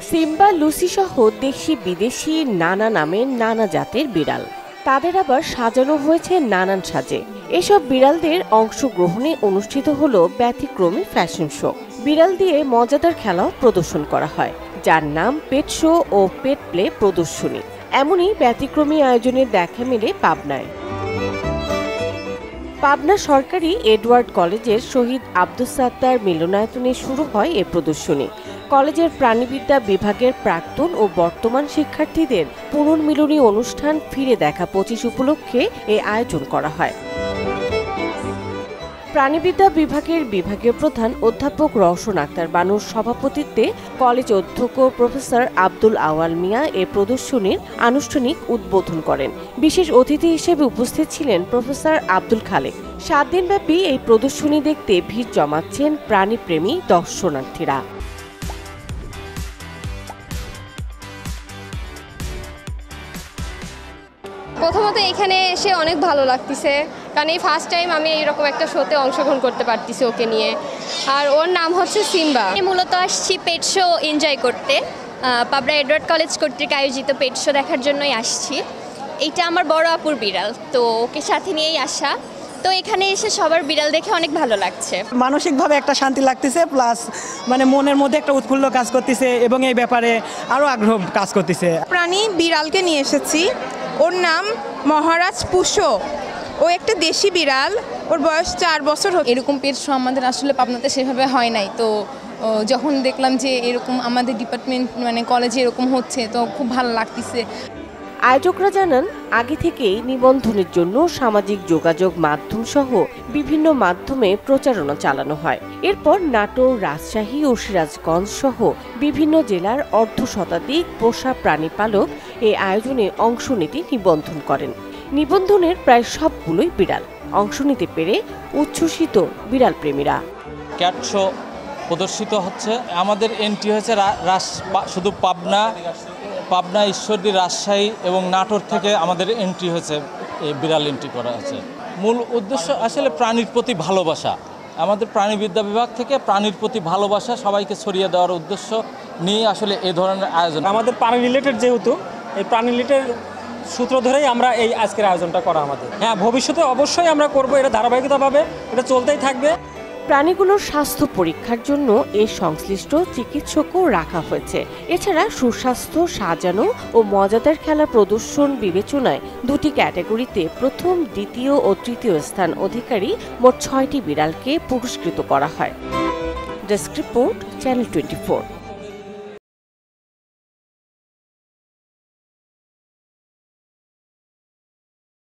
Simba, Lucy সহ দেশি বিদেশি নানা নামের নানা জাতের বিড়াল, তাদের আবার সাজানো হয়েছে নানান সাজে। এসব বিড়ালদের অংশগ্রহণে অনুষ্ঠিত হলো ব্যতিক্রমী ফ্যাশন শো। বিড়াল দিয়ে মজাদার খেলাও প্রদর্শন করা হয়, যার নাম পেট শো ও পেট প্লে প্রদর্শনী। এমনই ব্যতিক্রমী আয়োজনের দেখা মেলে পাবনায়। পাবনা সরকারি এডওয়ার্ড কলেজের শহীদ আব্দুস সাত্তার মিলনায়তনে শুরু হয় এ প্রদর্শনী। কলেজের প্রাণীবিদ্যা বিভাগের প্রাক্তন ও বর্তমান শিক্ষার্থীদের পুনর্মিলনী অনুষ্ঠান ফিরে দেখা 25 উপলক্ষে এ আয়োজন করা হয়। প্রাণীবিদ্যা বিভাগের বিভাগীয় প্রধান অধ্যাপক রওশন আক্তার বানুর সভাপতিত্বে কলেজ অধ্যক্ষ প্রফেসর আব্দুল আওয়াল মিয়া এ প্রদর্শনীর আনুষ্ঠানিক উদ্বোধন করেন। বিশেষ অতিথি হিসেবে উপস্থিত ছিলেন প্রফেসর আব্দুল খালেক। 7 দিনব্যাপী এই প্রদর্শনী দেখতে ভিড় জমাচ্ছেন প্রাণীপ্রেমী দর্শনার্থীরা। প্রথমত এখানে এসে অনেক ভালো লাগতেছে, কারণ এই ফার্স্ট টাইম আমি এইরকম একটা শোতে অংশগ্রহণ করতে পারতেছি ওকে নিয়ে। আর ওর নাম হচ্ছে সিম্বা। আমি মূলত আসছি পেট শো এনজয় করতে। পাবনা এডওয়ার্ড কলেজ কর্তৃক আয়োজিত পেট শো দেখার জন্যই আসছি। এইটা আমার বড় আপুর বিড়াল, তো ওকে সাথে নিয়েই আসা। তো এখানে এসে সবার বিড়াল দেখে অনেক ভালো লাগছে। মানসিকভাবে একটা শান্তি লাগতেছে, প্লাস মানে মনের মধ্যে একটা উৎফুল্ল কাজ করতেছে এবং এই ব্যাপারে আরও আগ্রহ কাজ করতেছে। প্রাণী বিড়ালকে নিয়ে এসেছি, ওর নাম মহারাজ পুষো। ও একটা দেশি বিড়াল, ওর বয়স 4 বছর। এরকম পেট শো আমাদের আসলে পাবনাতে সেভাবে হয় নাই, তো যখন দেখলাম যে এরকম আমাদের ডিপার্টমেন্ট মানে কলেজে এরকম হচ্ছে, তো খুব ভালো লাগতেছে। আয়োজকরা জানান, আগে থেকেই নিবন্ধনের জন্য সামাজিক যোগাযোগ মাধ্যম সহ বিভিন্ন মাধ্যমে প্রচারণা চালানো হয়। এরপর নাটোর, রাজশাহী ও সিরাজগঞ্জ সহ বিভিন্ন জেলার অর্ধশতাধিক পোষা প্রাণী পালক এই আয়োজনে অংশ নিতে নিবন্ধন করেন। নিবন্ধনের প্রায় সবগুলোই বিড়াল। অংশ নিতে পেরে উচ্ছ্বসিত বিড়াল প্রেমীরা। ক্যাট শো প্রদর্শিত হচ্ছে। আমাদের এন্ট্রি হয়েছে শুধু পাবনা, ঈশ্বরদী, রাজশাহী এবং নাটোর থেকে আমাদের এন্ট্রি হয়েছে, এই বিড়াল এন্ট্রি করা হয়েছে। মূল উদ্দেশ্য আসলে প্রাণীর প্রতি ভালোবাসা। আমাদের প্রাণীবিদ্যা বিভাগ থেকে প্রাণীর প্রতি ভালোবাসা সবাইকে ছড়িয়ে দেওয়ার উদ্দেশ্য নিয়ে আসলে এই ধরনের আয়োজন। আমাদের প্রাণী রিলেটেড যেহেতু, এই প্রাণী রিলেটেড সূত্র ধরেই আমরা এই আজকের আয়োজনটা করা আমাদের। হ্যাঁ, ভবিষ্যতে অবশ্যই আমরা করব, এটা ধারাবাহিকতাভাবে এটা চলতেই থাকবে। প্রাণীগুলোর স্বাস্থ্য পরীক্ষার জন্য এর সংশ্লিষ্ট চিকিৎসকও রাখা হয়েছে। এছাড়া সুস্বাস্থ্য, সাজানো ও মজাদার খেলা প্রদর্শন বিবেচনায় 2টি ক্যাটাগরিতে প্রথম, দ্বিতীয় ও তৃতীয় স্থান অধিকারী মোট 6টি বিড়ালকে পুরস্কৃত করা হয়। Desk report, channel 24।